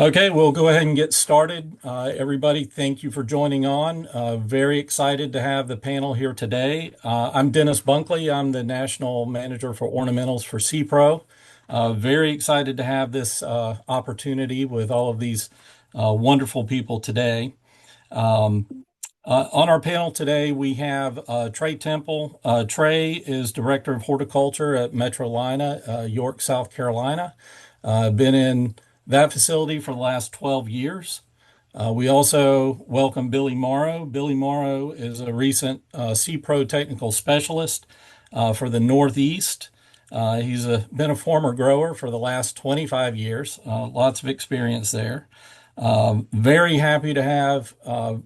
Okay, we'll go ahead and get started. Everybody, thank you for joining on. Very excited to have the panel here today. I'm Dennis Bunkley. I'm the National Manager for Ornamentals for SEPRO. Very excited to have this opportunity with all of these wonderful people today. On our panel today, we have Trey Temple. Trey is Director of Horticulture at Metrolina, York, South Carolina. Been in that facility for the last 12 years. We also welcome Billy Morrow. Billy Morrow is a recent SEPRO technical specialist for the Northeast. He's been a former grower for the last 25 years, lots of experience there. Very happy to have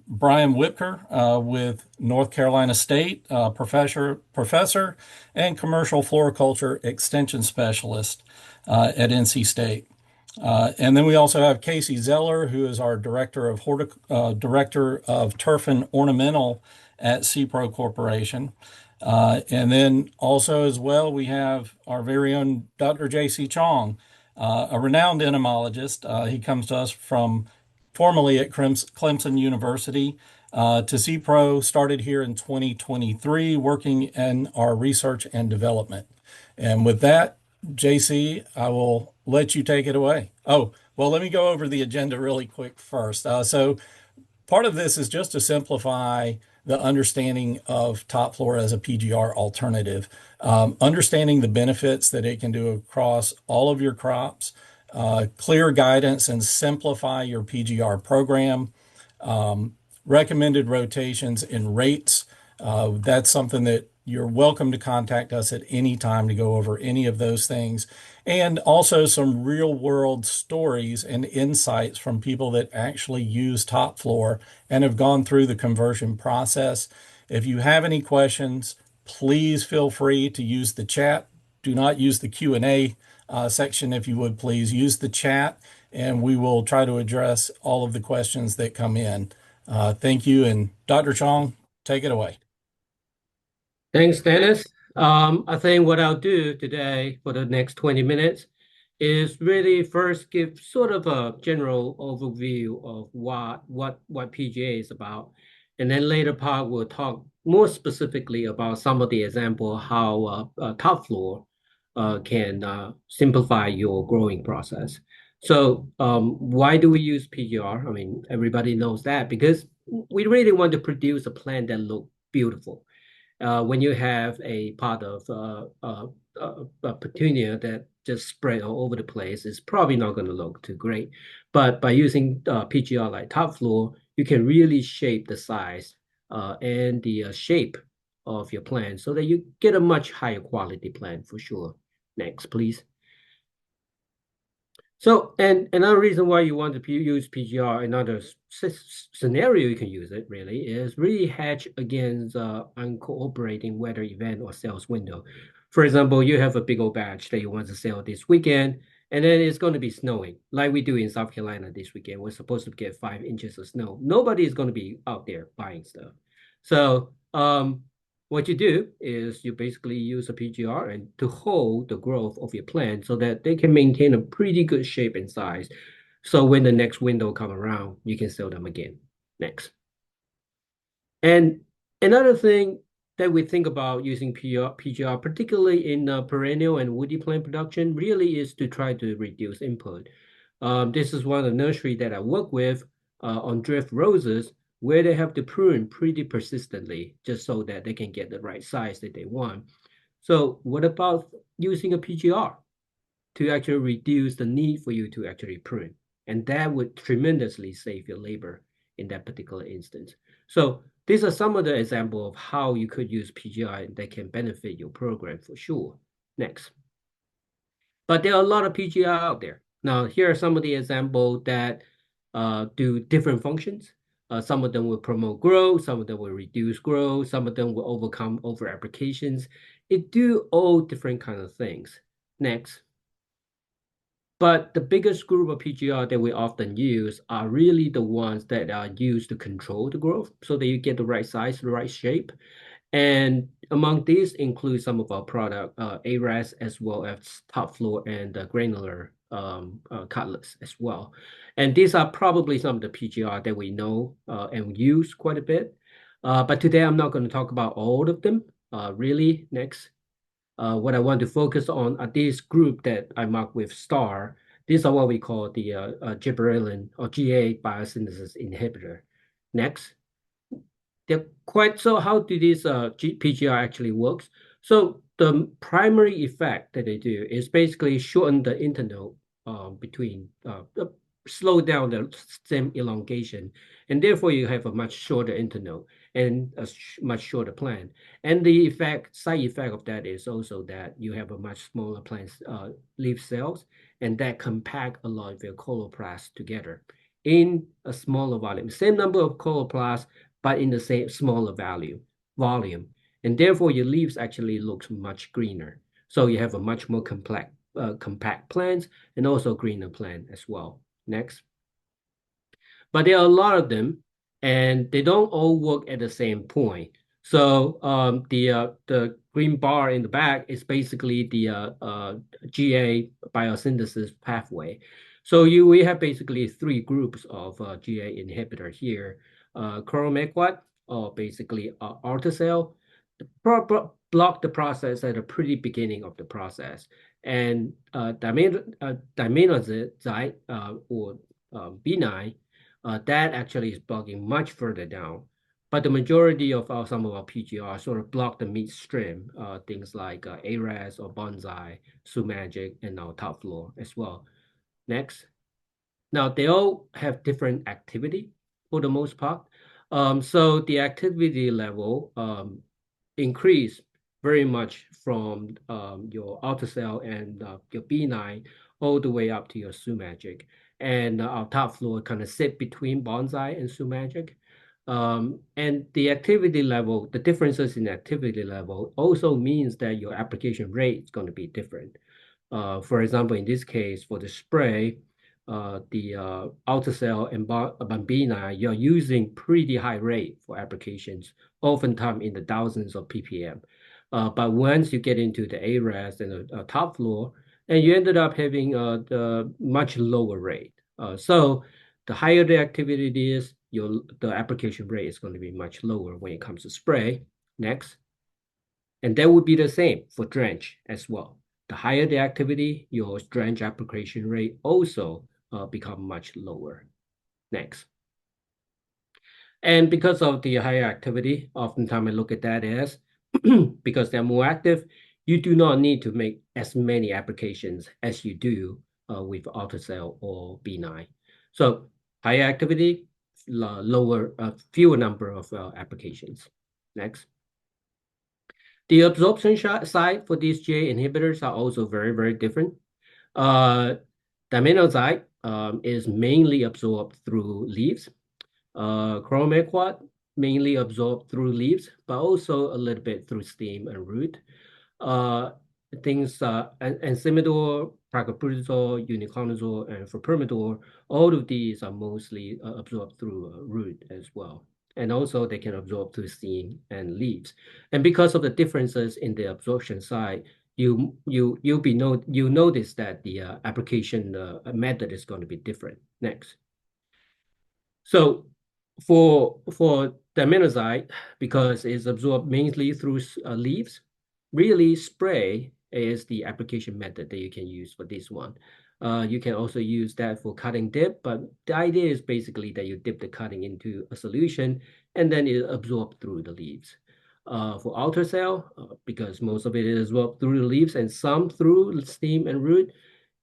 Brian Whipker with North Carolina State, professor and commercial floriculture extension specialist at NC State. And then we also have Casey Zeller, who is our director of turf and ornamental at SEPRO Corporation. And then also as well, we have our very own Dr. J.C. Chong, a renowned entomologist. He comes to us from formerly at Clemson University to SEPRO, started here in 2023, working in our research and development. And with that, JC, I will let you take it away. Oh, well, let me go over the agenda really quick first. So part of this is just to simplify the understanding of Topflor as a PGR alternative, understanding the benefits that it can do across all of your crops, clear guidance and simplify your PGR program, recommended rotations and rates. That's something that you're welcome to contact us at any time to go over any of those things. And also some real world stories and insights from people that actually use Topflor and have gone through the conversion process. If you have any questions, please feel free to use the chat. Do not use the Q&A section, if you would please. Use the chat and we will try to address all of the questions that come in. Thank you. And Dr. Chong, take it away. Thanks, Dennis. I think what I'll do today for the next 20 minutes is really first give sort of a general overview of what PGA is about. And then later part, we'll talk more specifically about some of the example how Topflor can simplify your growing process. So why do we use PGR? I mean, everybody knows that because we really want to produce a plant that look beautiful. When you have a pot of petunia that just spread all over the place, it's probably not going to look too great. But by using PGR like Topflor, you can really shape the size and the shape of your plant so that you get a much higher quality plant for sure. Next, please. So, and another reason why you want to use PGR, another scenario you can use it really is really hedge against uncooperating weather event or sales window. For example, you have a big old batch that you want to sell this weekend, and then it's going to be snowing, like we do in South Carolina this weekend. We're supposed to get 5 inches of snow. Nobody is going to be out there buying stuff. So, what you do is you basically use a PGR and to hold the growth of your plant so that they can maintain a pretty good shape and size. So when the next window come around, you can sell them again. Next. And another thing that we think about using PGR, particularly in perennial and woody plant production, really is to try to reduce input. This is one of the nursery that I work with on drift roses, where they have to prune pretty persistently just so that they can get the right size that they want. So what about using a PGR to actually reduce the need for you to actually prune? And that would tremendously save your labor in that particular instance. So these are some of the examples of how you could use PGR that can benefit your program for sure. Next. But there are a lot of PGR out there. Now, here are some of the examples that do different functions. Some of them will promote growth, some of them will reduce growth, some of them will overcome over applications. It do all different kind of things. Next. But the biggest group of PGR that we often use are really the ones that are used to control the growth so that you get the right size, the right shape. And among these include some of our product, ARAS, as well as Topflor and granular cutlets as well. And these are probably some of the PGR that we know and use quite a bit. But today I'm not going to talk about all of them. Really, next. What I want to focus on are these group that I mark with star. These are what we call the gibberellin or GA biosynthesis inhibitor. Next. They're quite so how do these PGR actually works? So the primary effect that they do is basically shorten the internode between slow down the stem elongation, and therefore you have a much shorter internode and a much shorter plant. And the side effect of that is also that you have a much smaller plant leaf cells, and that compact a lot of your chloroplasts together in a smaller volume. Same number of chloroplasts, but in the same smaller volume. And therefore your leaves actually looks much greener. So you have a much more compact plants and also greener plant as well. Next. But there are a lot of them and they don't all work at the same point. So the green bar in the back is basically the GA biosynthesis pathway. So we have basically three groups of GA inhibitor here. Chloromequat, or basically Artacell, block the process at the pretty beginning of the process. And dimenazide or B9, that actually is blocking much further down. But the majority of some of our PGR sort of block the midstream, things like ARAS or Bonsai, Sumagic, and now Topflor as well. Next. Now, they all have different activity for the most part. So the activity level increase very much from your Autocell and your B9 all the way up to your Sumagic. And our Topflor kind of sit between Bonsai and Sumagic. And the activity level, the differences in activity level also means that your application rate is going to be different. For example, in this case, for the spray, the Autocell and Bambina, you're using pretty high rate for applications, oftentimes in the thousands of ppm. But once you get into the ARAS and the Topflor, and you ended up having the much lower rate. So the higher the activity is, the application rate is going to be much lower when it comes to spray. Next. And that would be the same for drench as well. The higher the activity, your drench application rate also become much lower. Next. And because of the higher activity, oftentimes I look at that as because they're more active, you do not need to make as many applications as you do with Autocell or B9. So higher activity, fewer number of applications. Next. The absorption side for these GA inhibitors are also very, very different. Dimenazide is mainly absorbed through leaves. Chloromequat mainly absorbed through leaves, but also a little bit through stem and root. Encimidor, pragopruzole, uniconazole, and fipronil, all of these are mostly absorbed through root as well. And also they can absorb through stem and leaves. And because of the differences in the absorption side, you notice that the application method is going to be different. Next. So for dimenazide, because it's absorbed mainly through leaves, really spray is the application method that you can use for this one. You can also use that for cutting dip, but the idea is basically that you dip the cutting into a solution and then it absorbs through the leaves. For Autocell, because most of it is absorbed through the leaves and some through stem and root,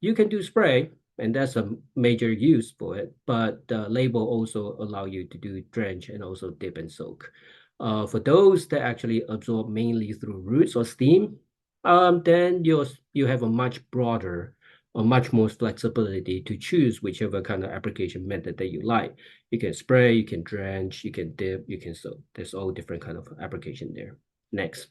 you can do spray, and that's a major use for it. But the label also allow you to do drench and also dip and soak. For those that actually absorb mainly through roots or steam, then you have a much broader or much more flexibility to choose whichever kind of application method that you like. You can spray, you can drench, you can dip, you can soak. There's all different kind of application there. Next.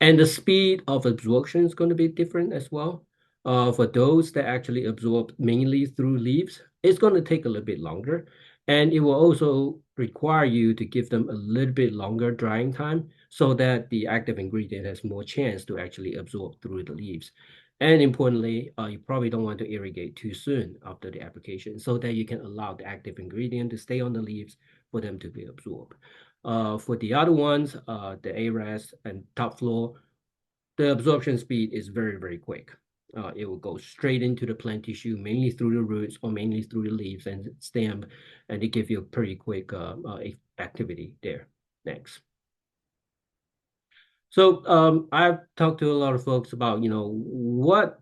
And the speed of absorption is going to be different as well. For those that actually absorb mainly through leaves, it's going to take a little bit longer. And it will also require you to give them a little bit longer drying time so that the active ingredient has more chance to actually absorb through the leaves. And importantly, you probably don't want to irrigate too soon after the application so that you can allow the active ingredient to stay on the leaves for them to be absorbed. For the other ones, the ARAS and Topflor, the absorption speed is very, very quick. It will go straight into the plant tissue, mainly through the roots or mainly through the leaves and stem, and it gives you a pretty quick activity there. Next. So I've talked to a lot of folks about, what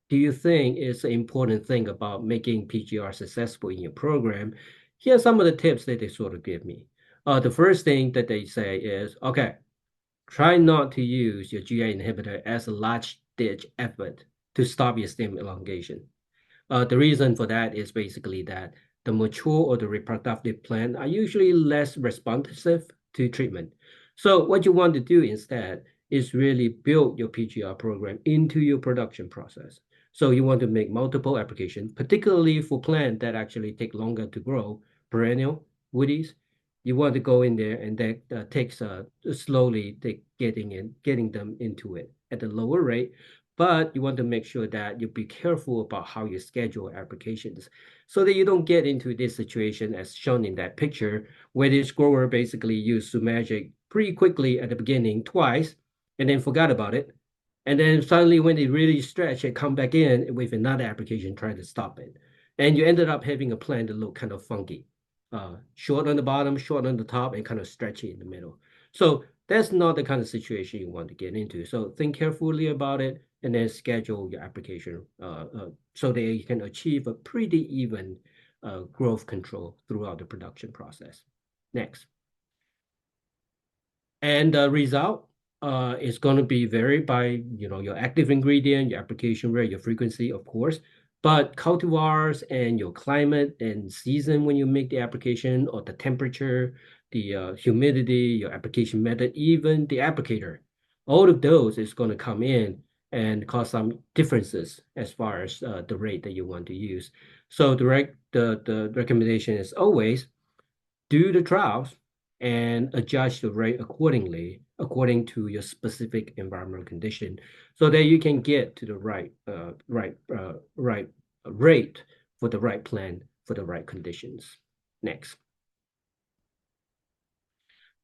do you think is the important thing about making PGR successful in your program? Here are some of the tips that they sort of give me. The first thing that they say is, okay, try not to use your GI inhibitor as a large ditch effort to stop your stem elongation. The reason for that is basically that the mature or the reproductive plant are usually less responsive to treatment. So what you want to do instead is really build your PGR program into your production process. So you want to make multiple applications, particularly for plants that actually take longer to grow, perennial, woodies. You want to go in there and that takes slowly getting them into it at a lower rate, but you want to make sure that you be careful about how you schedule applications so that you don't get into this situation as shown in that picture, where this grower basically used Sumagic pretty quickly at the beginning twice and then forgot about it. And then suddenly when it really stretched, it come back in with another application trying to stop it. And you ended up having a plant that looked kind of funky. Short on the bottom, short on the top, and kind of stretchy in the middle. So that's not the kind of situation you want to get into. So think carefully about it and then schedule your application so that you can achieve a pretty even growth control throughout the production process. Next. And the result is going to be varied by your active ingredient, your application rate, your frequency, of course, but cultivars and your climate and season when you make the application, or the temperature, the humidity, your application method, even the applicator, all of those is going to come in and cause some differences as far as the rate that you want to use. So the recommendation is always do the trials and adjust the rate accordingly, according to your specific environmental condition, so that you can get to the right rate for the right plan for the right conditions. Next.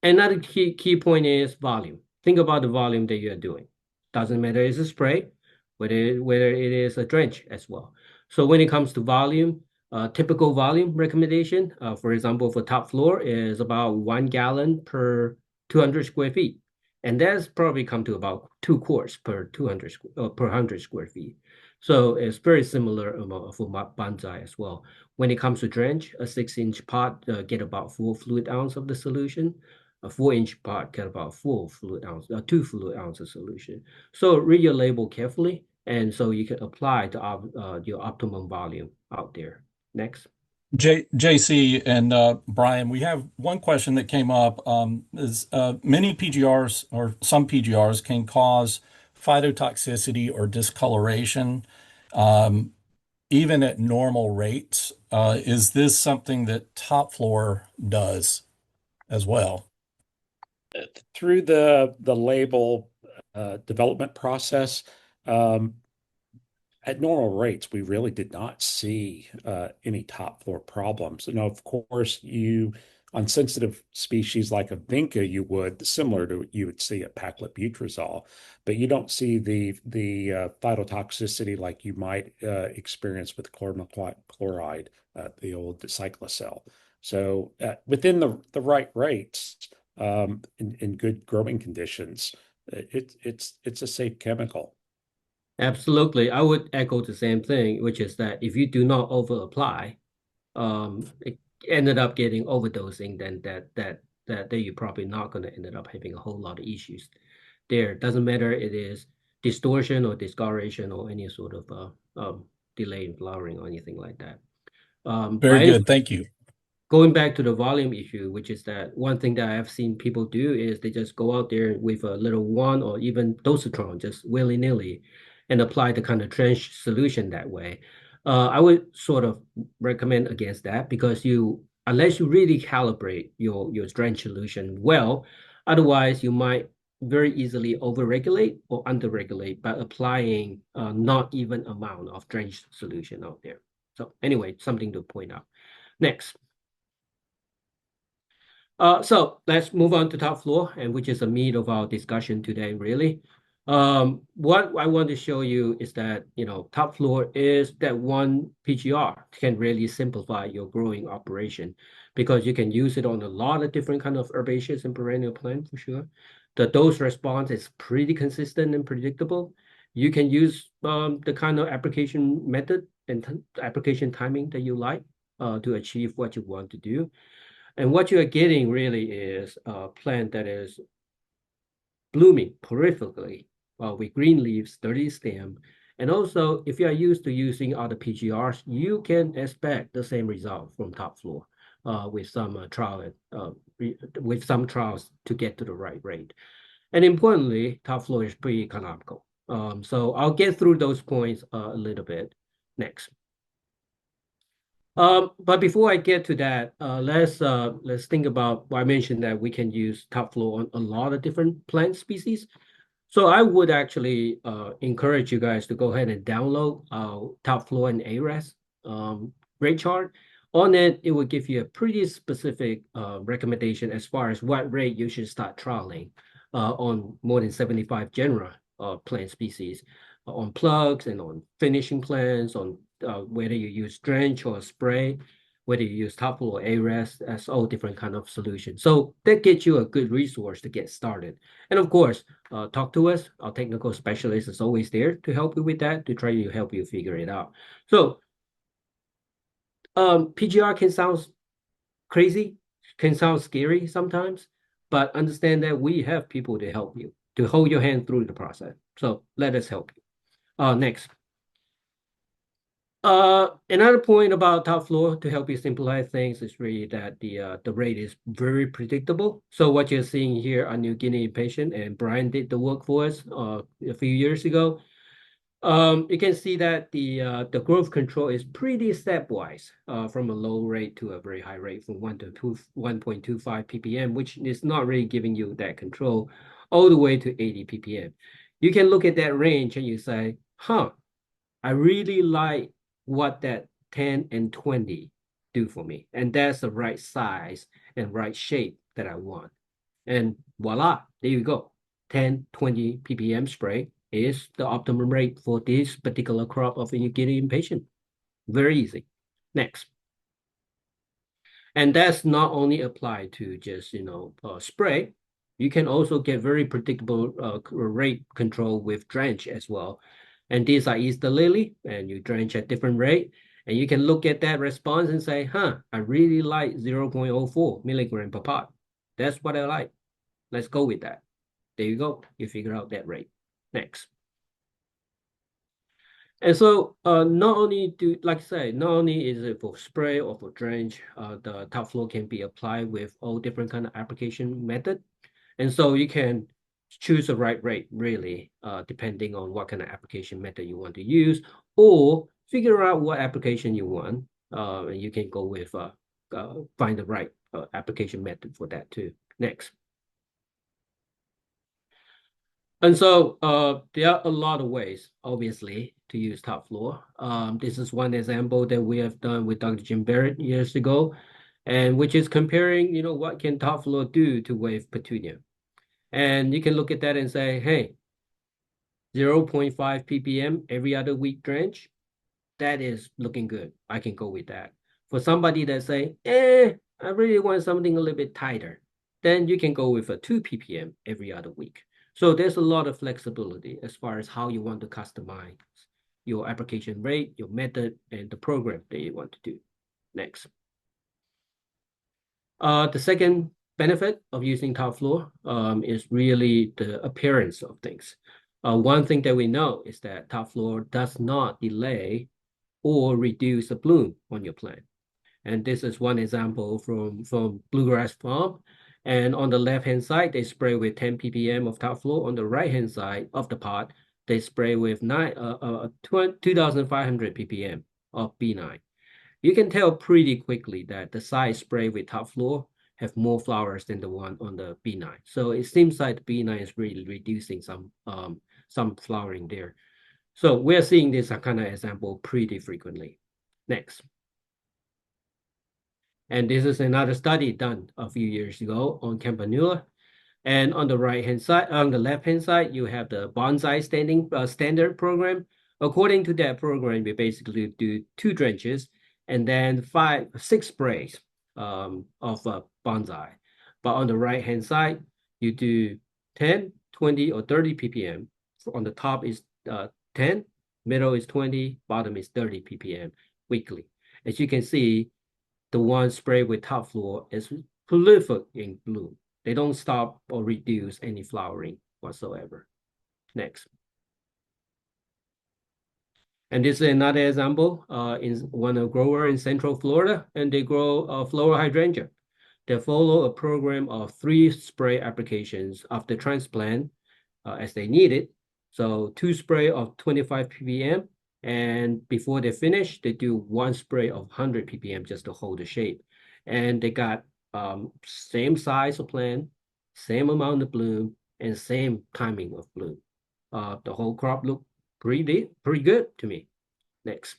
Another key point is volume. Think about the volume that you're doing. Doesn't matter it's a spray, whether it is a drench as well. So when it comes to volume, typical volume recommendation, for example, for Topflor is about 1 gallon per 200 square feet. And that's probably come to about 2 quarts per 100 square feet. So it's very similar amount for bonsai as well. When it comes to drench, a 6-inch pot get about 4 fluid ounce of the solution. A 4-inch pot get about 2 fluid ounce of solution. So read your label carefully, and so you can apply your optimum volume out there. Next. JC and Brian, we have one question that came up. Is many PGRs or some PGRs can cause phytotoxicity or discoloration, even at normal rates. Is this something that Top Floor does as well? Through the label development process, um, at normal rates, we really did not see any top floor problems. And of course, on sensitive species like a vinca, you would similar to you would see at paclobutrazol, but you don't see the phytotoxicity like you might experience with chlorine chloride, the old cyclocel. So within the right rates, in good growing conditions, it's a safe chemical. Absolutely. I would echo the same thing, which is that if you do not over apply, it ended up getting overdosing, then that you're probably not going to end up having a whole lot of issues there. Doesn't matter it is distortion or discoloration or any sort of delay in flowering or anything like that. But Very anyway, good. Thank you. going back to the volume issue, which is that one thing that I have seen people do is they just go out there with a little one or even dosatron, just willy-nilly, and apply the kind of trench solution that way. I would sort of recommend against that because unless you really calibrate your drench solution well, otherwise you might very easily overregulate or underregulate by applying not even amount of drench solution out there. So anyway, something to point out. Next. So let's move on to top floor, and which is the meat of our discussion today, really. What I want to show you is that, top floor is that one PGR can really simplify your growing operation because you can use it on a lot of different kind of herbaceous and perennial plant for sure. The dose response is pretty consistent and predictable. You can use the kind of application method and application timing that you like to achieve what you want to do. And what you are getting really is a plant that is blooming prolifically with green leaves, sturdy stem. And also, if you are used to using other PGRs, you can expect the same result from top floor with some with some trials to get to the right rate. And importantly, top floor is pretty economical. So I'll get through those points a little bit next. But before I get to that, let's think about. Well, I mentioned that we can use top floor on a lot of different plant species. So I would actually encourage you guys to go ahead and download top floor and ARES rate chart. On it, it will give you a pretty specific recommendation as far as what rate you should start trialing on more than 75 genera of plant species, on plugs and on finishing plants, on whether you use drench or spray, whether you use top floor or ARES, that's all different kind of solutions. So that gets you a good resource to get started. And of course, talk to us. Our technical specialist is always there to help you with that, to try to help you figure it out. So PGR can sound crazy, can sound scary sometimes, but understand that we have people to help you, to hold your hand through the process. So let us help you. Next. Another point about top floor to help you simplify things is really that the rate is very predictable. So what you're seeing here are New Guinea patient, and Brian did the work for us a few years ago. You can see that the growth control is pretty stepwise from a low rate to a very high rate from 1.25 ppm, which is not really giving you that control all the way to 80 ppm. You can look at that range and you say, huh, I really like what that 10 and 20 do for me. And that's the right size and right shape that I want. And voila, there you go. 10, 20 ppm spray is the optimum rate for this particular crop of New Guinea patient. Very easy. Next. And that's not only applied to just, spray. You can also get very predictable rate control with drench as well. And these are Easter lily, and you drench at different rate. And you can look at that response and say, huh, I really like 0.04 milligram per pot. That's what I like. Let's go with that. There you go. You figure out that rate. Next. And so not only like I say, not only is it for spray or for drench, the top floor can be applied with all different kind of application method. And so you can choose the right rate, really, depending on what kind of application method you want to use, or figure out what application you want. And you can go with, find the right application method for that too. Next. And so there are a lot of ways, obviously, to use top floor. This is one example that we have done with Dr. Jim Barrett years ago, and which is comparing, what can top floor do to wave petunia. And you can look at that and say, hey, 0.5 ppm every other week drench, that is looking good. I can go with that. For somebody that say, I really want something a little bit tighter, then you can go with a 2 ppm every other week. So there's a lot of flexibility as far as how you want to customize your application rate, your method, and the program that you want to do. Next. The second benefit of using top floor is really the appearance of things. One thing that we know is that top floor does not delay or reduce the bloom on your plant. And this is one example from Bluegrass Farm. And on the left-hand side, they spray with 10 ppm of top floor. On the right-hand side of the pot, they spray with 2,500 ppm of B9. You can tell pretty quickly that the side spray with top floor have more flowers than the one on the B9. So it seems like the B9 is really reducing some flowering there. So we're seeing this kind of example pretty frequently. Next. And this is another study done a few years ago on Campanula. And on the right-hand side, on the left-hand side, you have the bonsai standard program. According to that program, we basically do 2 drenches and then 6 sprays of bonsai. But on the right-hand side, you do 10, 20, or 30 ppm. On the top is 10, middle is 20, bottom is 30 ppm weekly. As you can see, the one sprayed with Topflor is prolific in bloom. They don't stop or reduce any flowering whatsoever. Next. And this is another example in one of grower in Central Florida, and they grow floral hydrangea. They follow a program of 3 spray applications after transplant as they need it. So 2 spray of 25 ppm, and before they finish, they do 1 spray of 100 ppm just to hold the shape. And they got same size of plant, same amount of bloom, and same timing of bloom. The whole crop looked pretty good to me. Next.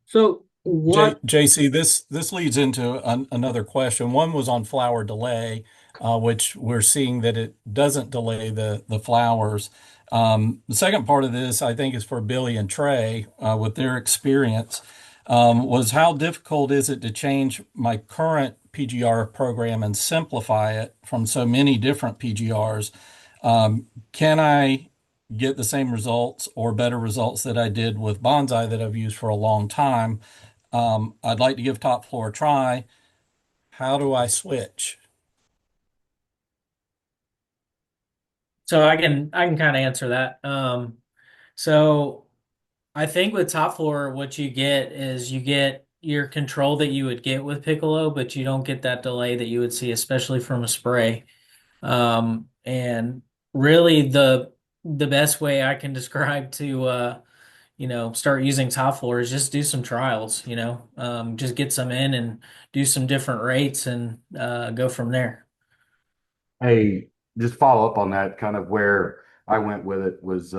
So what? JC, this leads into another question. One was on flower delay, which we're seeing that it doesn't delay the flowers. The second part of this, I think, is for Billy and Trey, with their experience. Was how difficult is it to change my current PGR program and simplify it from so many different PGRs? Can I get the same results or better results that I did with bonsai that I've used for a long time? I'd like to give Topflor a try. How do I switch? So I can kind of answer that. So I think with top floor, what you get is you get your control that you would get with Piccolo, but you don't get that delay that you would see, especially from a spray. And really the best way I can describe to start using top floor is just do some trials, just get some in and do some different rates and go from there. Hey, just follow up on that, kind of where I went with it was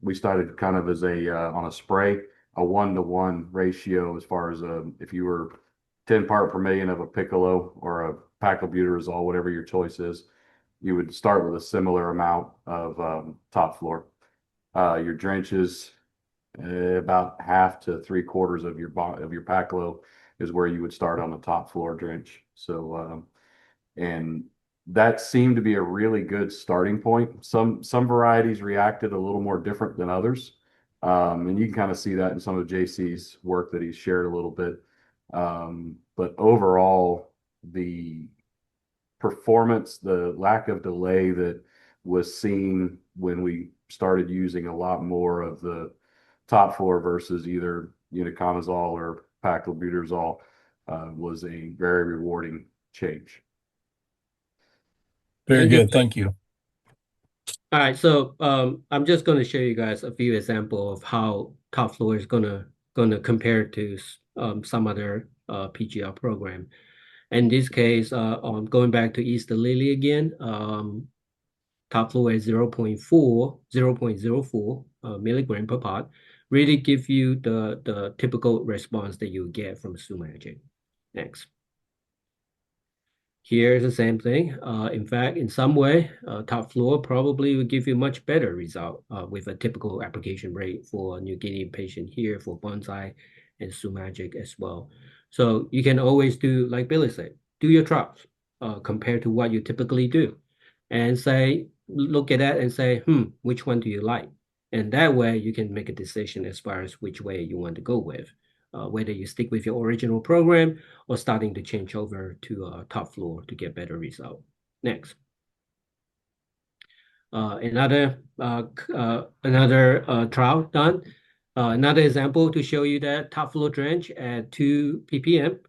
we started kind of as a on a spray, a 1-to-1 ratio as far as if you were 10 part per million of a piccolo or a paclobutrazole, whatever your choice is, you would start with a similar amount of top floor. Your drenches, about half to 3/4 of your paclo is where you would start on the top floor drench. So and that seemed to be a really good starting point. Some varieties reacted a little more different than others. And you can kind of see that in some of JC's work that he's shared a little bit. But overall, the performance, the lack of delay that was seen when we started using a lot more of the top floor versus either uniconazole or paclobutrazole was a very rewarding change. Very Thank you. good. Thank you. All right, so I'm just going to show you guys a few examples of how Topflor is gonna compare to some other PGR program. In this case, going back to Easter Lily again, Topflor is 0.04 milligram per pot, really give you the typical response that you get from Sumagic. Next. Here's the same thing. In fact, in some way, Topflor probably will give you much better result with a typical application rate for a New Guinea patient here for bonsai and Sumagic as well. So you can always do, like Billy said, do your trials compared to what you typically do and say, look at that and say, which one do you like? And that way you can make a decision as far as which way you want to go with, whether you stick with your original program or starting to change over to Topflor to get better result. Next. Another trial done. Another example to show you that Topflor drench at 2 ppm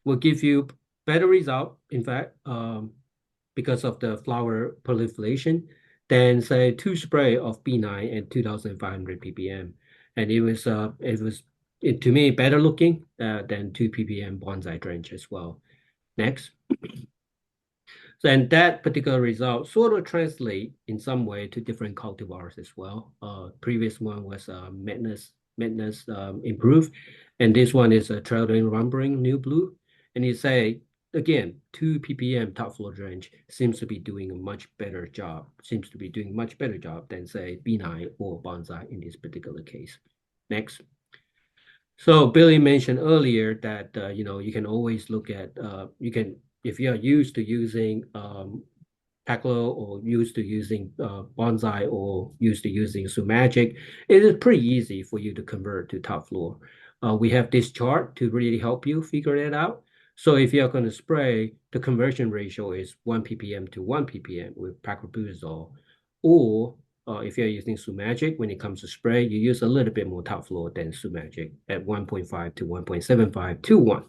will give you better result, in fact, because of the flower proliferation, than say 2 spray of B9 at 2,500 ppm. And it was to me, better looking than 2 ppm bonsai drench as well. Next. So, and that particular result sort of translate in some way to different cultivars as well. Previous one was Madness improved, and this one is a Trailering Lumbering New Blue. And you say again, 2 ppm top floor drench seems to be doing a much better job. Seems to be doing much better job than say B9 or Bonsai in this particular case. Next. So Billy mentioned earlier that you can always look at if you are used to using Paclo or used to using Bonsai or used to using Sumagic, it is pretty easy for you to convert to top floor. We have this chart to really help you figure it out. So if you're going to spray, the conversion ratio is 1 ppm to 1 ppm with paclobutazol, or if you're using Sumagic, when it comes to spray, you use a little bit more top floor than Sumagic at 1.5 to 1.75 to 1.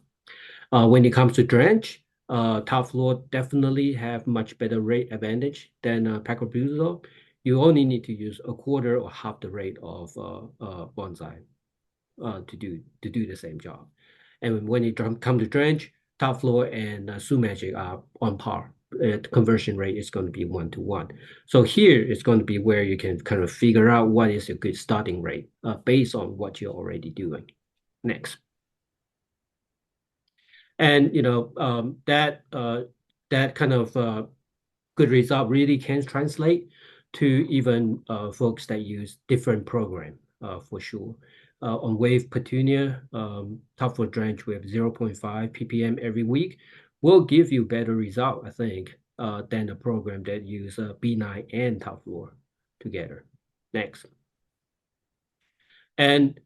When it comes to drench, top floor definitely have much better rate advantage than paclobutazol. You only need to use a quarter or half the rate of Bonsai to do the same job. And when it comes to drench, top floor and Sumagic are on par. The conversion rate is going to be 1 to 1. So here is going to be where you can kind of figure out what is a good starting rate based on what you're already doing. Next. And that kind of good result really can translate to even folks that use different program for sure. On Wave Petunia, top floor drench with 0.5 ppm every week will give you better result, I think, than a program that use B9 and top floor together. Next. And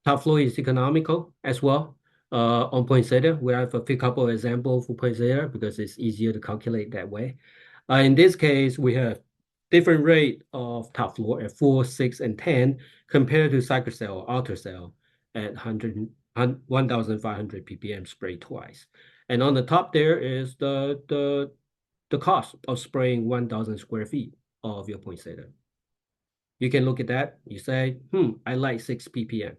top floor is economical as well. On poinsettia, we have a few couple of examples for poinsettia because it's easier to calculate that way. In this case, we have different rate of top floor at 4, 6, and 10 compared to cyclocell or ultracell at 1,500 ppm spray twice. And on the top there is the cost of spraying 1,000 square feet of your poinsettia. You can look at that. You say, I like 6 ppm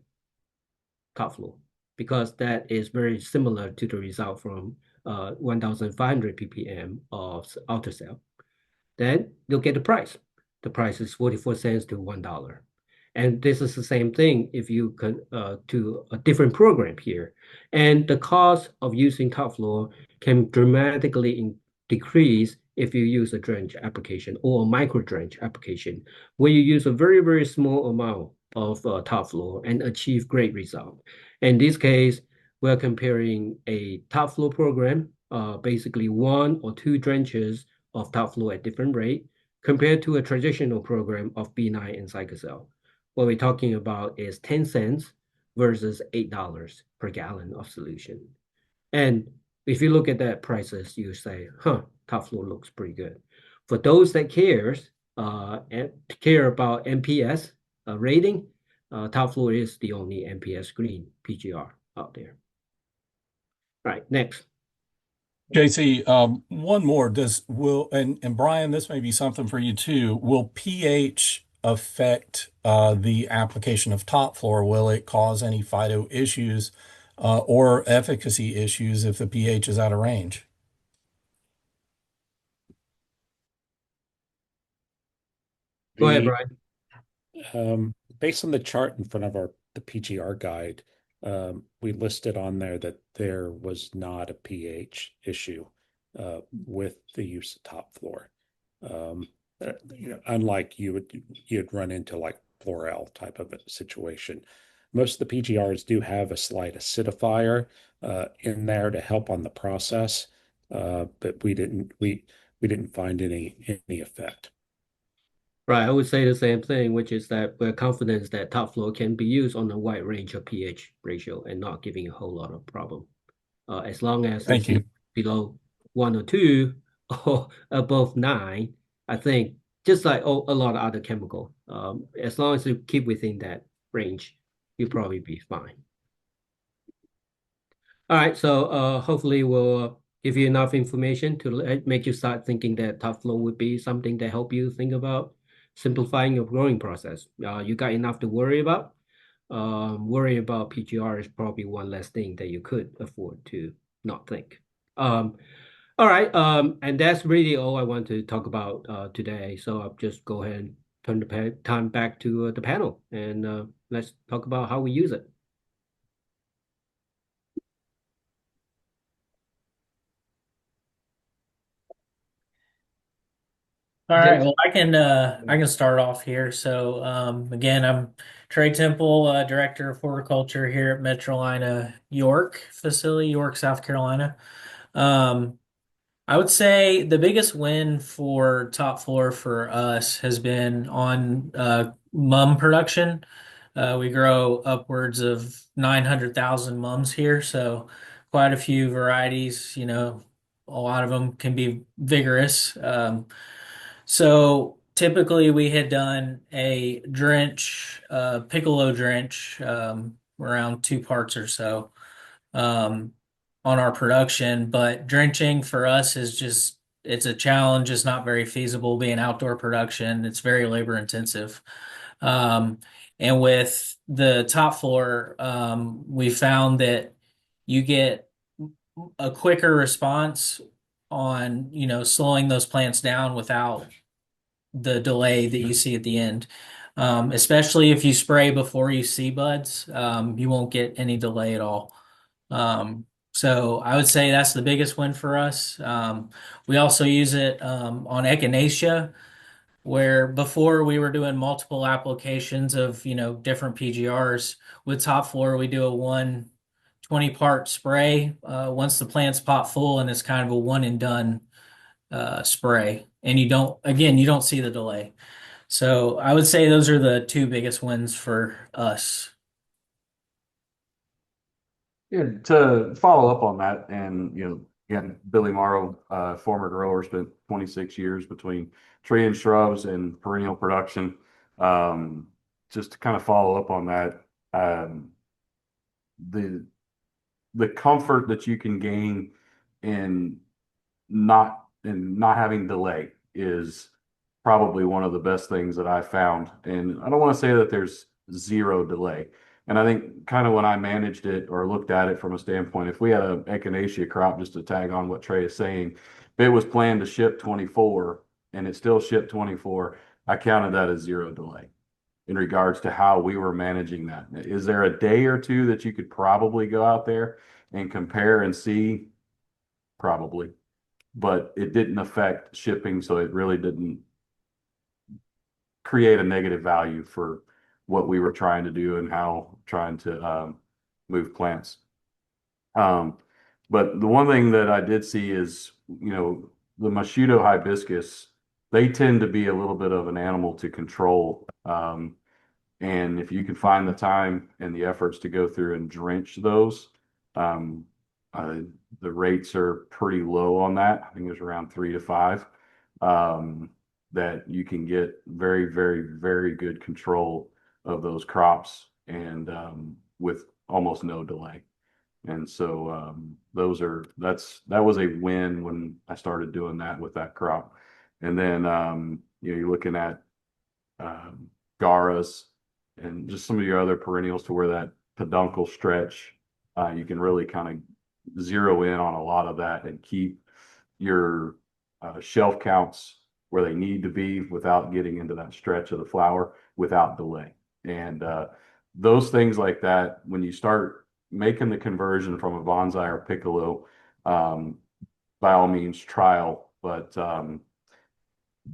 top floor because that is very similar to the result from 1,500 ppm of ultracell. Then you'll get the price. The price is 44 cents to $1. And this is the same thing if you can to a different program here. And the cost of using top floor can dramatically decrease if you use a drench application or a micro drench application, where you use a very, very small amount of top floor and achieve great result. In this case, we're comparing a top floor program, basically 1 or 2 drenches of top floor at different rate, compared to a traditional program of B9 and cyclocell. What we're talking about is 10 cents versus $8 per gallon of solution. And if you look at that prices, you say, top floor looks pretty good. For those that cares and care about NPS rating, top floor is the only NPS green PGR out there. All right, next. JC, one more. And Brian, this may be something for you too. Will pH affect the application of top floor? Will it cause any phyto issues or efficacy issues if the pH is out of range? Go ahead, Brian. Based on the chart in front of the PGR guide, we listed on there that there was not a pH issue with the use of top floor. Unlike you'd run into like Florel type of a situation. Most of the PGRs do have a slight acidifier in there to help on the process, but we didn't find any effect. Right, I would say the same thing, which is that we're confident that top floor can be used on a wide range of pH ratio and not giving a whole lot of problem. As long as Thank you. below 1 or 2 or above 9, I think just like a lot of other chemical, as long as you keep within that range, you'll probably be fine. All right, so hopefully we'll give you enough information to make you start thinking that top floor would be something that help you think about simplifying your growing process. You got enough to worry about. worrying about PGR is probably one less thing that you could afford to not think. Um, all right, and that's really all I want to talk about today. So I'll just go ahead and turn the time back to the panel, and let's talk about how we use it. All right, James? well, I can start off here. So, again, I'm Trey Temple, Director of Horticulture here at Metrolina York facility, York, South Carolina. Um, I would say the biggest win for Top Floor for us has been on mum production. We grow upwards of 900,000 mums here, so quite a few varieties. A lot of them can be vigorous. So typically we had done a drench, piccolo drench, around 2 parts or so, um, on our production. But drenching for us is it's a challenge. It's not very feasible being outdoor production. It's very labor intensive. Um, and with the top floor, we found that you get a quicker response on, slowing those plants down without the delay that you see at the end. Especially if you spray before you see buds, you won't get any delay at all. So I would say that's the biggest win for us. We also use it on echinacea, where before we were doing multiple applications of, different PGRs. With Top Floor, we do a 20-part spray once the plant's pop full, and it's kind of a one and done spray. And you don't see the delay. So I would say those are the two biggest wins for us. Yeah, to follow up on that, and again, Billy Morrow, former grower, spent 26 years between tree and shrubs and perennial production. Um, just to kind of follow up on that, the the comfort that you can gain in not having delay is probably one of the best things that I found. And I don't want to say that there's zero delay. And I think kind of when I managed it or looked at it from a standpoint, if we had an echinacea crop, just to tag on what Trey is saying, if it was planned to ship 24 and it still shipped 24, I counted that as zero delay in regards to how we were managing that. Is there a day or two that you could probably go out there and compare and see? Probably, but it didn't affect shipping, so it really didn't create a negative value for what we were trying to do and how trying to move plants. Um, but the one thing that I did see is, the Mosquito hibiscus, they tend to be a little bit of an animal to control. And if you can find the time and the efforts to go through and drench those, um, uh, the rates are pretty low on that. I think it's around 3 to 5. That you can get very, very, very good control of those crops and with almost no delay. And so that was a win when I started doing that with that crop. And then you're looking at garas and just some of your other perennials to where that peduncle stretch, you can really kind of zero in on a lot of that and keep your shelf counts where they need to be without getting into that stretch of the flower without delay. And those things like that, when you start making the conversion from a bonsai or piccolo, by all means trial, but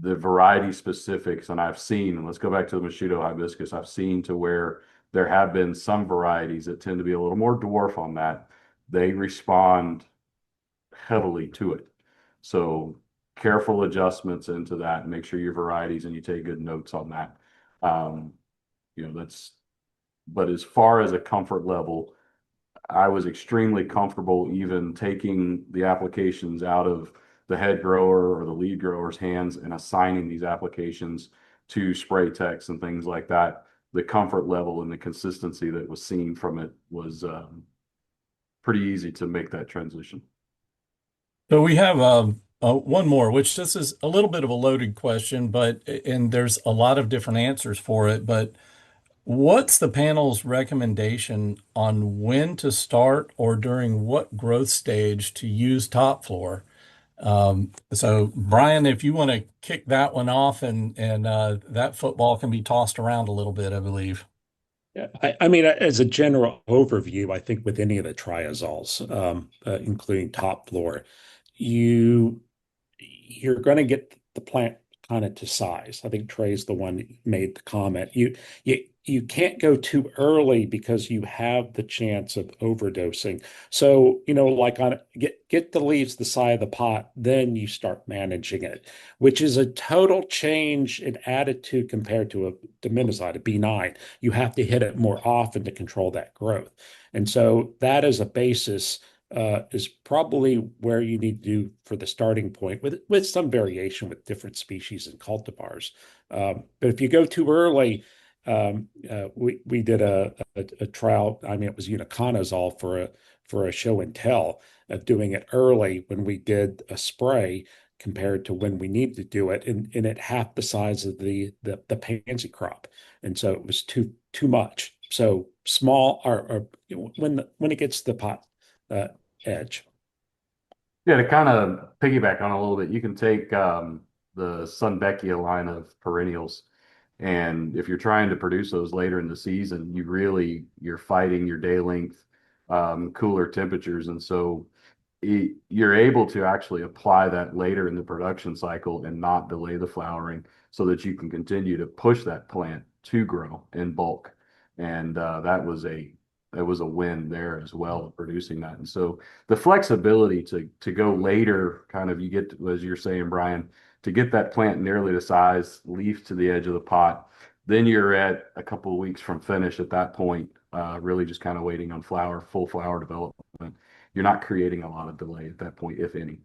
the variety specifics, and I've seen, and let's go back to the Mosquito hibiscus, I've seen to where there have been some varieties that tend to be a little more dwarf on that. They respond heavily to it. So careful adjustments into that and make sure your varieties and you take good notes on that. That's, but as far as a comfort level, I was extremely comfortable even taking the applications out of the head grower or the lead grower's hands and assigning these applications to spray techs and things like that. The comfort level and the consistency that was seen from it was pretty easy to make that transition. So we have one more, which this is a little bit of a loaded question, and there's a lot of different answers for it. But What's the panel's recommendation on when to start or during what growth stage to use Topflor? So Brian, if you want to kick that one off, and that football can be tossed around a little bit, I believe. Yeah, I mean, as a general overview, I think with any of the triazoles, including top floor, you you're going to get the plant kind of to size. I think Trey's the one that made the comment. You can't go too early because you have the chance of overdosing. So, like on get the leaves the size of the pot, then you start managing it, which is a total change in attitude compared to a diminizide, a B9. You have to hit it more often to control that growth. And so that is a basis is probably where you need to do for the starting point, with some variation with different species and cultivars. But if you go too early, we did a trial. I mean, it was uniconazole for a show and tell of doing it early when we did a spray compared to when we needed to do it, and at half the size of the pansy crop, and so it was too much. So small, or when it gets to the pot uh, edge. Yeah, to kind of piggyback on a little bit, you can take the Sunbeckia line of perennials, and if you're trying to produce those later in the season, you're fighting your day length, cooler temperatures, and so you're able to actually apply that later in the production cycle and not delay the flowering, so that you can continue to push that plant to grow in bulk. And that was a win there as well, producing that. And so the flexibility to go later, kind of, you get as you're saying, Brian, to get that plant nearly the size, leaf to the edge of the pot. Then you're at a couple of weeks from finish at that point, really just kind of waiting on full flower development. You're not creating a lot of delay at that point, if any.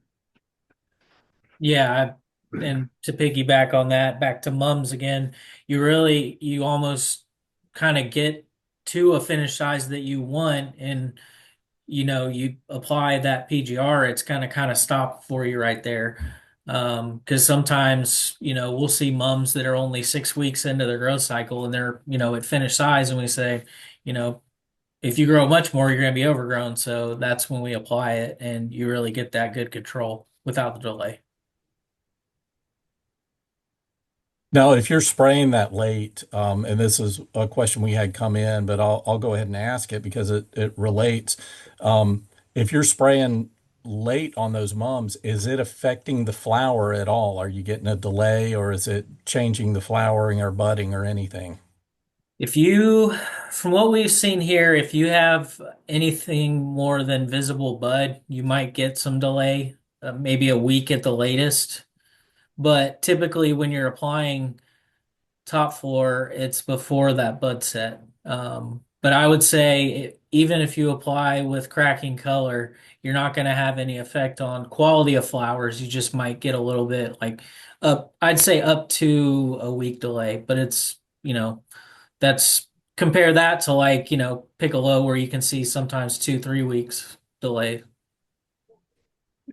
Yeah, and to piggyback on that, back to mums again, you almost kind of get to a finish size that you want, and you apply that PGR, it's gonna kind of stop for you right there. Because sometimes, we'll see mums that are only 6 weeks into their growth cycle and they're, at finished size, and we say, you know, if you grow much more, you're gonna be overgrown. So that's when we apply it, and you really get that good control without the delay. Now, if you're spraying that late, and this is a question we had come in, but I'll go ahead and ask it because it relates. If you're spraying late on those mums, is it affecting the flower at all? Are you getting a delay, or is it changing the flowering or budding or anything? If you, from what we've seen here, if you have anything more than visible bud, you might get some delay, maybe a week at the latest. But typically, when you're applying top floor, it's before that bud set. But I would say even if you apply with cracking color, you're not going to have any effect on quality of flowers. You just might get a little bit like up, I'd say up to a week delay, but that's compare that to like, Piccolo where you can see sometimes 2, 3 weeks delay.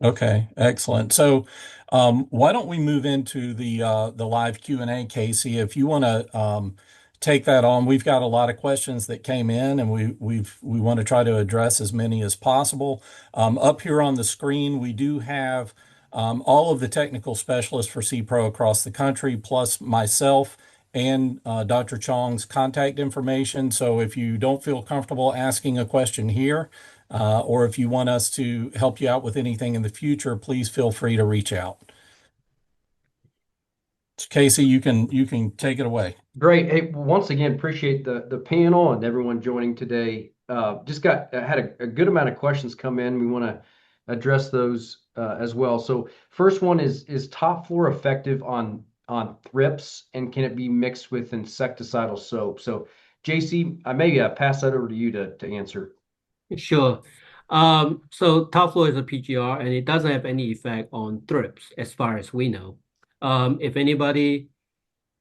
Okay, excellent. So, why don't we move into the live Q&A, Casey? If you want to take that on, we've got a lot of questions that came in, and we want to try to address as many as possible. Up here on the screen, we do have all of the technical specialists for SEPRO across the country, plus myself and Dr. Chong's contact information. So if you don't feel comfortable asking a question here, or if you want us to help you out with anything in the future, please feel free to reach out. Casey, you can take it away. Great. Hey, once again, appreciate the panel and everyone joining today. Just had a good amount of questions come in. We want to address those as well. So first one is top floor effective on thrips, and can it be mixed with insecticidal soap? So JC, I may pass that over to you to answer. Sure. So Topflor is a PGR, and it doesn't have any effect on thrips as far as we know. If anybody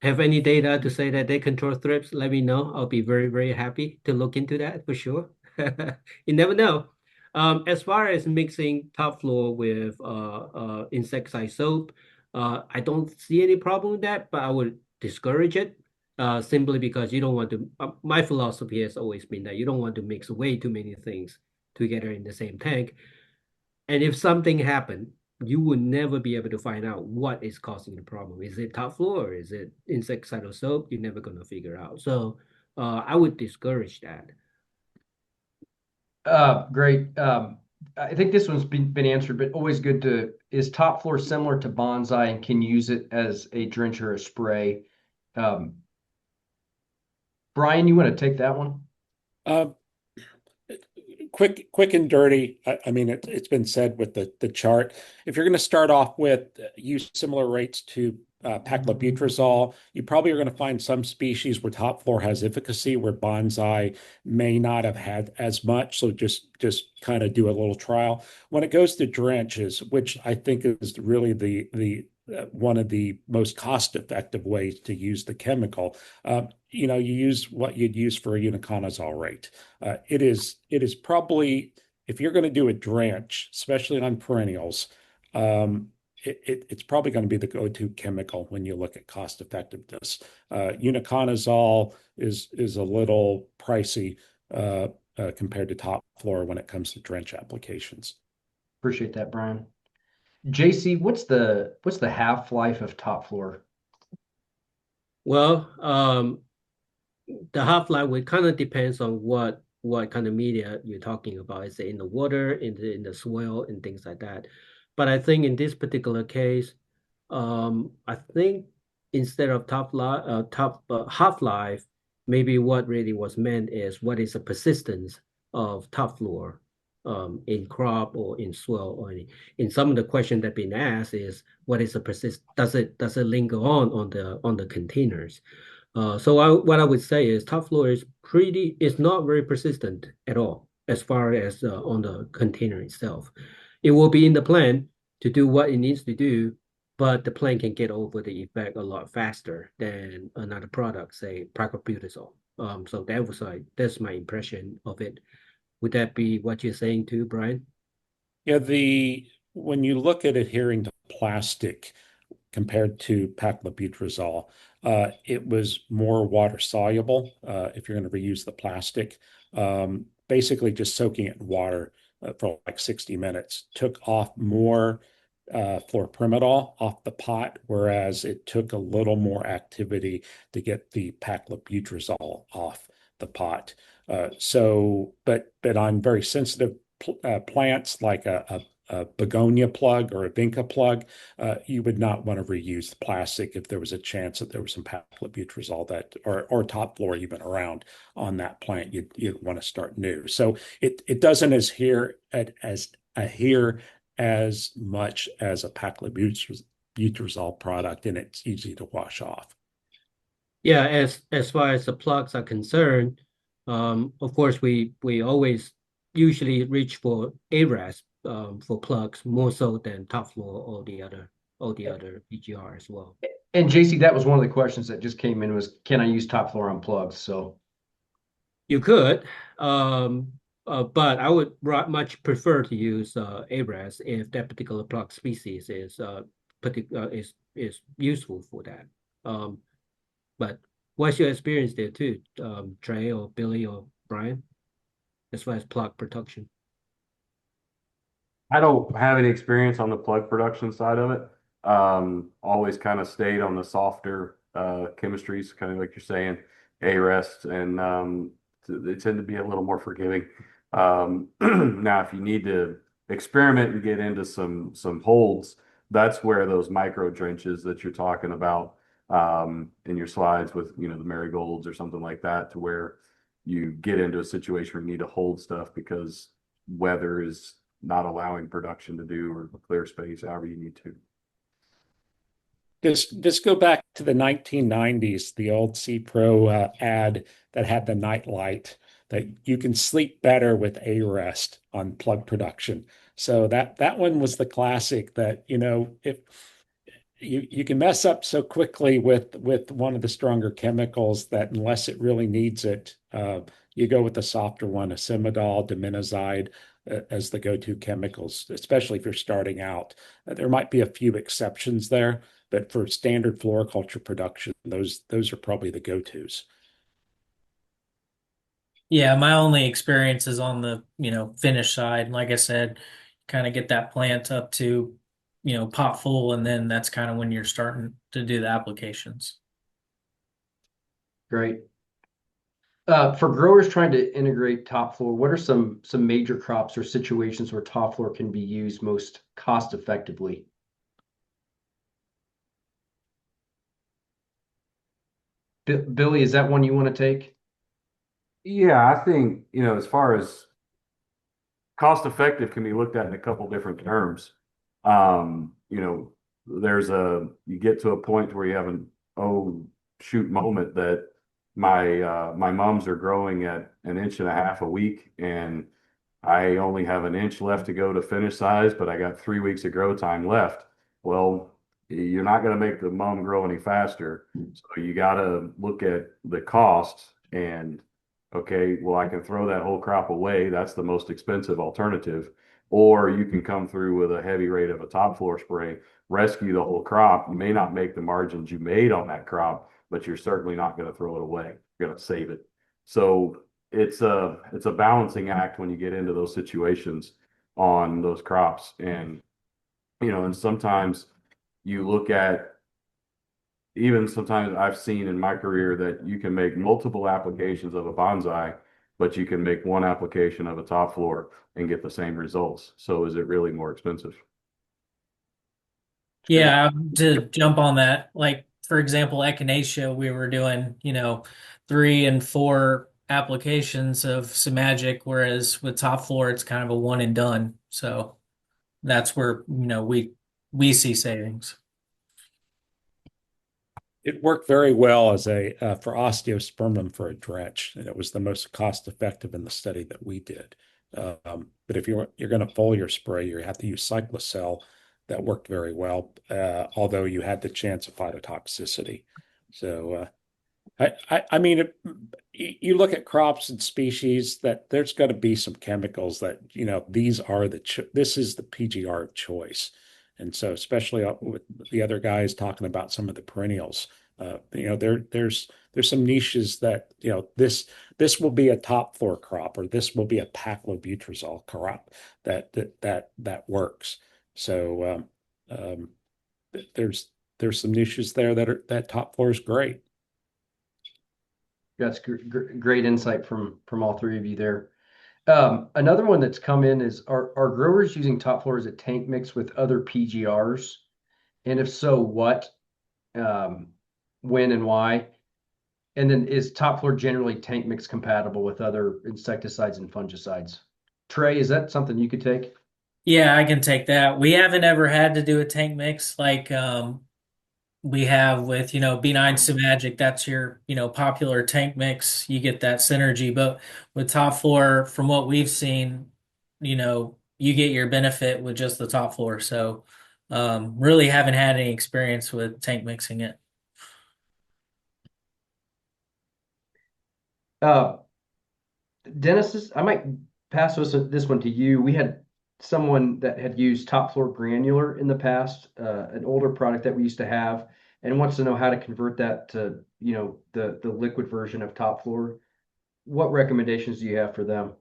have any data to say that they control thrips, let me know. I'll be very, very happy to look into that for sure. You never know. As far as mixing Topflor with insecticide soap, I don't see any problem with that, but I would discourage it. simply because you don't want to. My philosophy has always been that you don't want to mix way too many things together in the same tank. And if something happened, you would never be able to find out what is causing the problem. Is it Topflor or is it insecticidal soap? You're never going to figure out. So I would discourage that. Great. I think this one's been answered, but always good to, is Topflor similar to Bonsai and can use it as a drench or a spray? Um, Brian, you want to take that one? Uh, quick and dirty. I mean, it's been said with the chart. If you're going to start off with use similar rates to paclobutrazol, you probably are going to find some species where Topflor has efficacy, where Bonsai may not have had as much. So just kind of do a little trial. When it goes to drenches, which I think is really the one of the most cost-effective ways to use the chemical. You use what you'd use for a uniconazole rate. It is probably, if you're going to do a drench, especially on perennials, it's probably going to be the go-to chemical when you look at cost effectiveness. Uniconazole is a little pricey compared to Topflor when it comes to drench applications. Appreciate that, Brian. JC, what's the half-life of Topflor? Well, the half-life will kind of depends on what kind of media you're talking about. Is it in the water, in the soil, and things like that. But I think in this particular case, I think instead of half-life, maybe what really was meant is what is the persistence of Topflor in crop or in soil, or in some of the questions that been asked is what is the persist does it linger on the containers. So what I would say is Topflor is not very persistent at all as far as on the container itself. It will be in the plant to do what it needs to do, but the plant can get over the effect a lot faster than another product, say paclobutrazol. So that's my impression of it. Would that be what you're saying too, Brian? Yeah, when you look at adhering to plastic compared to paclobutrazol, it was more water soluble if you're going to reuse the plastic. Basically, just soaking it in water for like 60 minutes took off more fluoroprimadol off the pot, whereas it took a little more activity to get the paclobutrazol off the pot. But on very sensitive plants like a begonia plug or a vinca plug, you would not want to reuse the plastic if there was a chance that there was some paclobutrazol or Topflor even around on that plant. You'd want to start new. So it doesn't adhere as much as a paclobutrazol product, and it's easy to wash off. Yeah, as far as the plugs are concerned, of course we always usually reach for ARAS for plugs more so than Topflor or the other PGR as well. And JC, that was one of the questions that just came in was, can I use Topflor on plugs? So You could, but I would much prefer to use ARAS if that particular plug species is useful for that. But what's your experience there too, Trey or Billy or Brian, as far as plug production? I don't have any experience on the plug production side of it. Always kind of stayed on the softer chemistries, kind of like you're saying, A-rest, and they tend to be a little more forgiving. Now, if you need to experiment and get into some holds, that's where those micro drenches that you're talking about in your slides with, the marigolds or something like that, to where you get into a situation where you need to hold stuff because weather is not allowing production to do or clear space, however you need to. Just go back to the 1990s, the old SEPRO ad that had the night light, that you can sleep better with a rest on plug production. So that one was the classic that, if you can mess up so quickly with one of the stronger chemicals that unless it really needs it, you go with the softer one, a Simidol, dimenazide. as the go-to chemicals, especially if you're starting out. There might be a few exceptions there, but for standard floriculture production, those are probably the go-tos. Yeah, my only experience is on the, finish side. Like I said, kind of get that plant up to, pot full, and then that's kind of when you're starting to do the applications. Great. For growers trying to integrate Topflor, what are some major crops or situations where Topflor can be used most cost effectively? Billy, is that one you want to take? Yeah, I think, as far as cost effective can be looked at in a couple different terms. You know, you get to a point where you have an oh shoot moment that my mums are growing at an inch and a half a week, and I only have an inch left to go to finish size, but I got 3 weeks of grow time left. Well, you're not going to make the mum grow any faster. So you got to look at the cost and, okay, well, I can throw that whole crop away. That's the most expensive alternative. Or you can come through with a heavy rate of a top floor spray, rescue the whole crop. You may not make the margins you made on that crop, but you're certainly not going to throw it away. You're going to save it. So it's a balancing act when you get into those situations on those crops. And and sometimes you look at, even sometimes I've seen in my career that you can make multiple applications of a bonsai, but you can make one application of a top floor and get the same results. So is it really more expensive? Yeah, to jump on that, like for example, echinacea, we were doing, 3 and 4 applications of Magic, whereas with Top Floor, it's kind of a one and done. So that's where, we see savings. It worked very well as a for osteospermum for a drench, and it was the most cost effective in the study that we did. But if you're going to foliar spray, you have to use cyclocell. That worked very well, although you had the chance of phytotoxicity. So I mean, you look at crops and species that there's got to be some chemicals that, this is the PGR of choice. And so, especially with the other guys talking about some of the perennials, there's some niches that, this will be a top floor crop, or this will be a paclobutrazol crop that works. So, there's some niches there that top floor is great. That's great insight from all three of you there. Another one that's come in is, are growers using Topflor as a tank mix with other PGRs? And if so, what, when and why? And then is Topflor generally tank mix compatible with other insecticides and fungicides? Trey, is that something you could take? Yeah, I can take that. We haven't ever had to do a tank mix like we have with, B9 Magic. That's your, popular tank mix. You get that synergy. But with Top Floor, from what we've seen, you get your benefit with just the Top Floor. So really haven't had any experience with tank mixing it. Uh, Dennis, I might pass this one to you. We had someone that had used Topflor granular in the past, an older product that we used to have, and wants to know how to convert that to, the liquid version of Topflor. What recommendations do you have for them?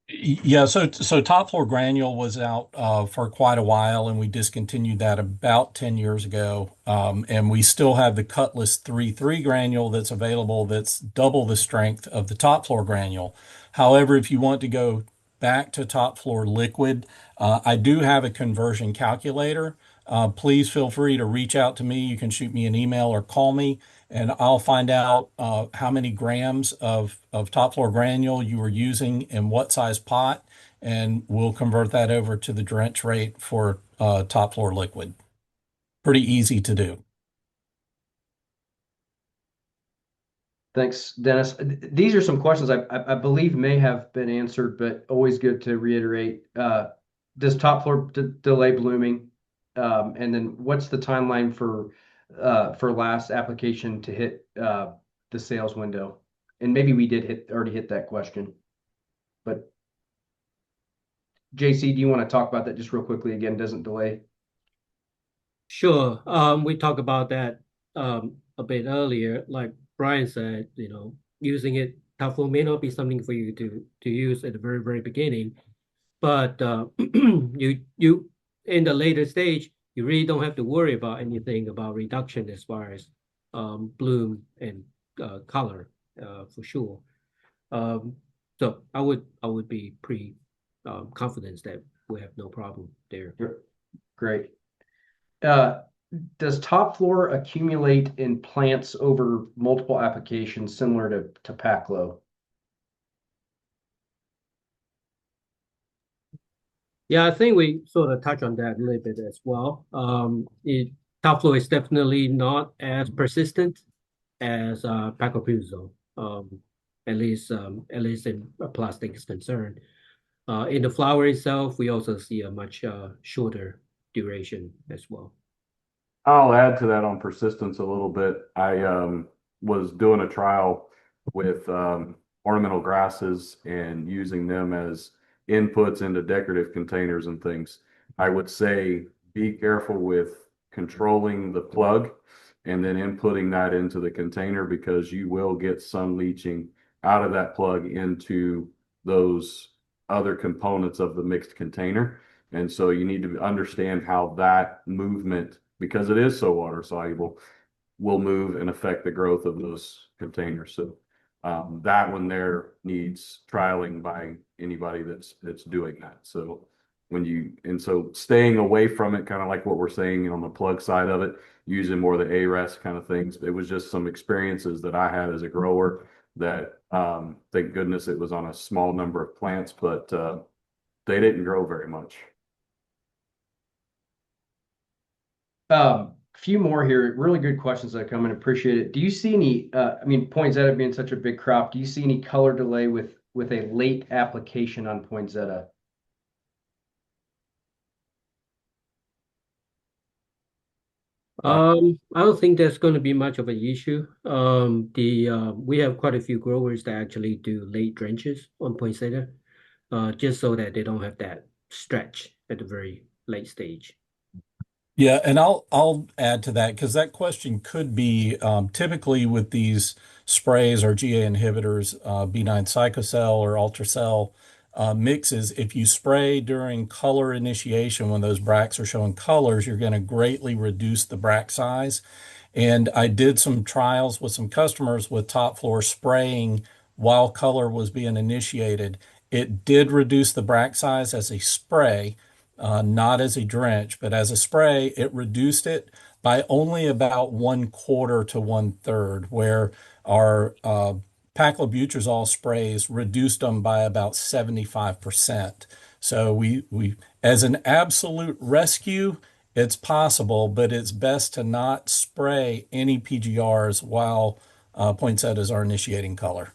Yeah, so Top Floor Granule was out for quite a while, and we discontinued that about 10 years ago. And we still have the Cutlass 3.3 granule that's available that's double the strength of the Top Floor Granule. However, if you want to go back to Top Floor Liquid, I do have a conversion calculator. Please feel free to reach out to me. You can shoot me an email or call me, and I'll find out how many grams of top floor granule you were using in what size pot, and we'll convert that over to the drench rate for top floor liquid. Pretty easy to do. Thanks, Dennis. These are some questions I believe may have been answered, but always good to reiterate. Does Topflor delay blooming? And then what's the timeline for last application to hit the sales window? And maybe we did already hit that question, but JC, do you want to talk about that just real quickly again? Doesn't delay. Sure. We talked about that a bit earlier. Like Brian said, using it, Topflor may not be something for you to use at the very beginning, but you in the later stage, you really don't have to worry about anything about reduction as far as bloom and color for sure. Um, so I would be pretty confident that we have no problem there. Great. Uh, does top floor accumulate in plants over multiple applications similar to Paclo? Yeah, I think we sort of touch on that a little bit as well. Top floor is definitely not as persistent as Paclitaxel, at least in plastic is concerned. In the flower itself, we also see a much shorter duration as well. I'll add to that on persistence a little bit. I was doing a trial with ornamental grasses and using them as inputs into decorative containers and things. I would say be careful with controlling the plug and then inputting that into the container because you will get some leaching out of that plug into those other components of the mixed container. And so you need to understand how that movement, because it is so water soluble, will move and affect the growth of those containers. So that one there needs trialing by anybody that's doing that. So so staying away from it, kind of like what we're saying on the plug side of it, using more of the ARES kind of things. It was just some experiences that I had as a grower that thank goodness it was on a small number of plants, but they didn't grow very much. Few more here. Really good questions that come in. Appreciate it. Do you see any? I mean, poinsettia being such a big crop, do you see any color delay with a late application on poinsettia? I don't think that's going to be much of an issue. We have quite a few growers that actually do late drenches on poinsettia, just so that they don't have that stretch at the very late stage. Yeah, and I'll add to that because that question could be typically with these sprays or GA inhibitors, B9 Cycocel or Ultracell mixes. If you spray during color initiation when those bracts are showing colors, you're going to greatly reduce the bract size. And I did some trials with some customers with Topflor spraying while color was being initiated. It did reduce the bract size as a spray, not as a drench, but as a spray, it reduced it by only about 1/4 to 1/3, where our paclobutrazol sprays reduced them by about 75%. So as an absolute rescue, it's possible, but it's best to not spray any PGRs while poinsettias are initiating color.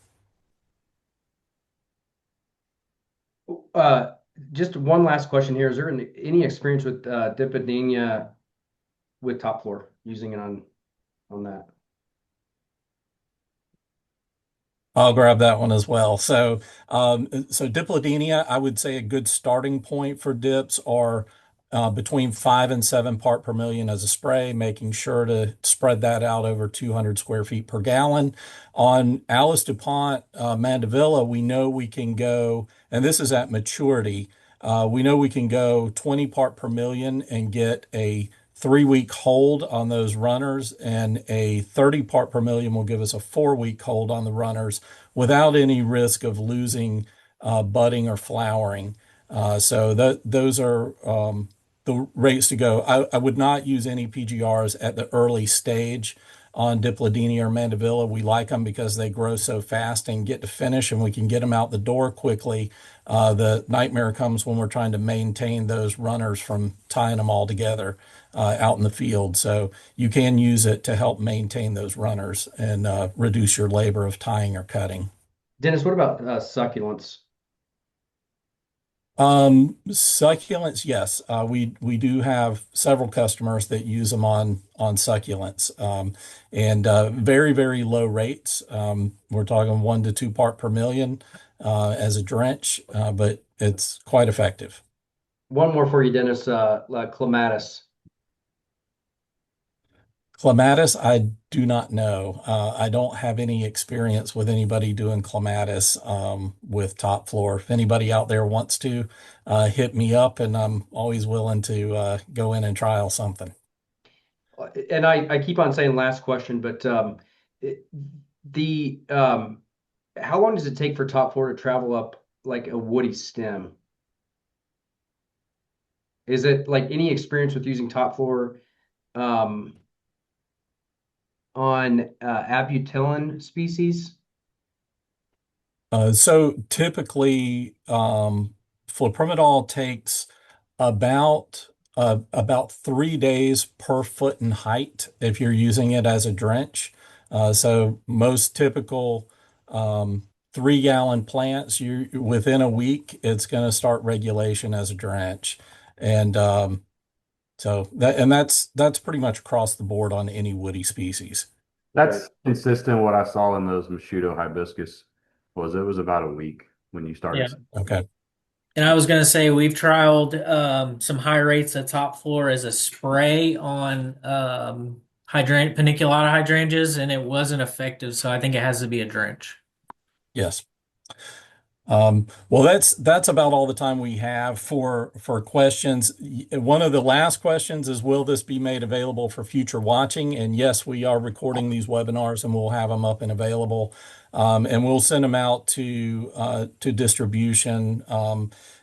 Just one last question here. Is there any experience with Dipodenia with Topflor using it on that? I'll grab that one as well. So Dipladenia, I would say a good starting point for dips are between 5 and 7 part per million as a spray, making sure to spread that out over 200 square feet per gallon. On Alice DuPont Mandevilla, we know we can go, and this is at maturity, we know we can go 20 part per million and get a 3-week hold on those runners, and a 30 part per million will give us a 4-week hold on the runners without any risk of losing budding or flowering. Those are the rates to go. I would not use any PGRs at the early stage on Dipladenia or Mandevilla. We like them because they grow so fast and get to finish, and we can get them out the door quickly. The nightmare comes when we're trying to maintain those runners from tying them all together out in the field. So you can use it to help maintain those runners and reduce your labor of tying or cutting. Dennis, what about succulents? Succulents, yes. We do have several customers that use them on succulents, and very low rates. We're talking 1 to 2 part per million as a drench, but it's quite effective. One more for you, Dennis. Clematis. Clematis, I do not know. I don't have any experience with anybody doing clematis with Topflor. If anybody out there wants to hit me up, and I'm always willing to go in and trial something. And I keep on saying last question, but it, the how long does it take for Topflor to travel up like a woody stem? Is it like any experience with using Topflor um, on abutilon species? So typically, flipronidol takes about about 3 days per foot in height if you're using it as a drench. So most typical 3 gallon plants, you within a week, it's going to start regulation as a drench, and that's pretty much across the board on any woody species. That's consistent. What I saw in those Mosquito hibiscus was it was about a week when you Yeah. started. Okay. And I was going to say we've trialed some high rates of Topflor as a spray on paniculata hydrangeas, and it wasn't effective. So I think it has to be a drench. Yes. Well, that's about all the time we have for questions. One of the last questions is, will this be made available for future watching? And yes, we are recording these webinars, and we'll have them up and available, and we'll send them out to distribution,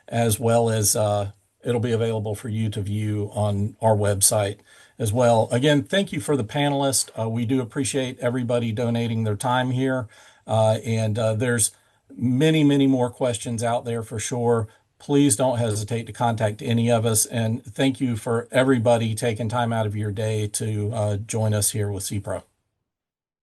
as well as it'll be available for you to view on our website as well. Again, thank you for the panelists. We do appreciate everybody donating their time here, and there's many, many more questions out there for sure. Please don't hesitate to contact any of us. And thank you for everybody taking time out of your day to join us here with SEPRO.